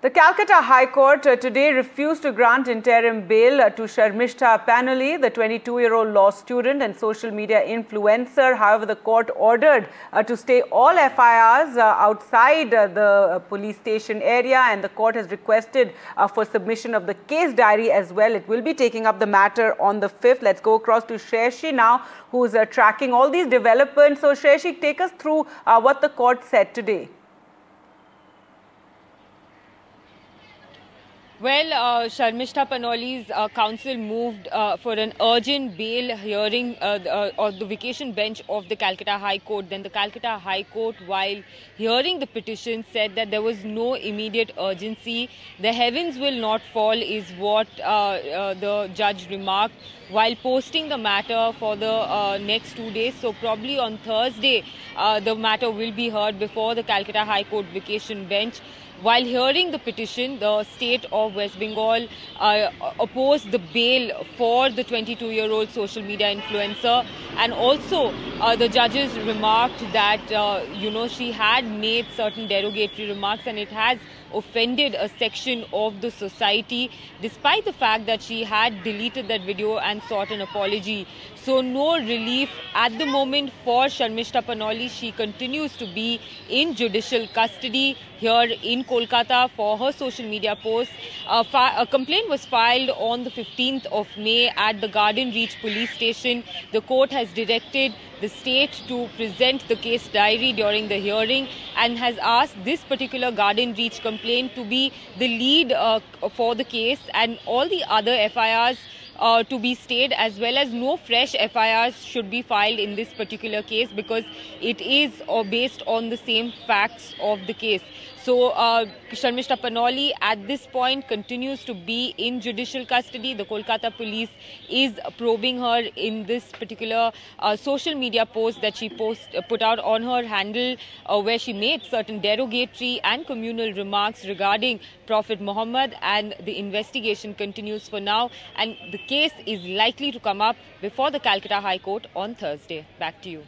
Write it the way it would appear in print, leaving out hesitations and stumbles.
The Calcutta High Court today refused to grant interim bail to Sharmishta Panoli, the 22-year-old law student and social media influencer. However, the court ordered to stay all FIRs outside the police station area, and the court has requested for submission of the case diary as well. It will be taking up the matter on the 5th. Let's go across to Shreyashi now, who's tracking all these developments. So, Shreyashi, take us through what the court said today. Well, Sharmishta Panoli's counsel moved for an urgent bail hearing on the vacation bench of the Calcutta High Court. Then the Calcutta High Court, while hearing the petition, said that there was no immediate urgency. The heavens will not fall is what the judge remarked while posting the matter for the next 2 days. So probably on Thursday, the matter will be heard before the Calcutta High Court vacation bench. While hearing the petition, the state of West Bengal opposed the bail for the 22-year-old social media influencer, and also the judges remarked that she had made certain derogatory remarks and it has offended a section of the society, despite the fact that she had deleted that video and sought an apology. So no relief at the moment for Sharmishta Panoli. She continues to be in judicial custody here in Kolkata for her social media posts. A complaint was filed on the 15th of May at the Garden Reach police station. The court has directed the state to present the case diary during the hearing and has asked this particular Garden Reach complaint to be the lead for the case, and all the other FIRs to be stayed, as well as no fresh FIRs should be filed in this particular case because it is based on the same facts of the case. So Sharmishta Panoli at this point continues to be in judicial custody. The Kolkata police is probing her in this particular social media post that she put out on her handle where she made certain derogatory and communal remarks regarding Prophet Muhammad, and the investigation continues for now, and the case is likely to come up before the Calcutta High Court on Thursday. Back to you.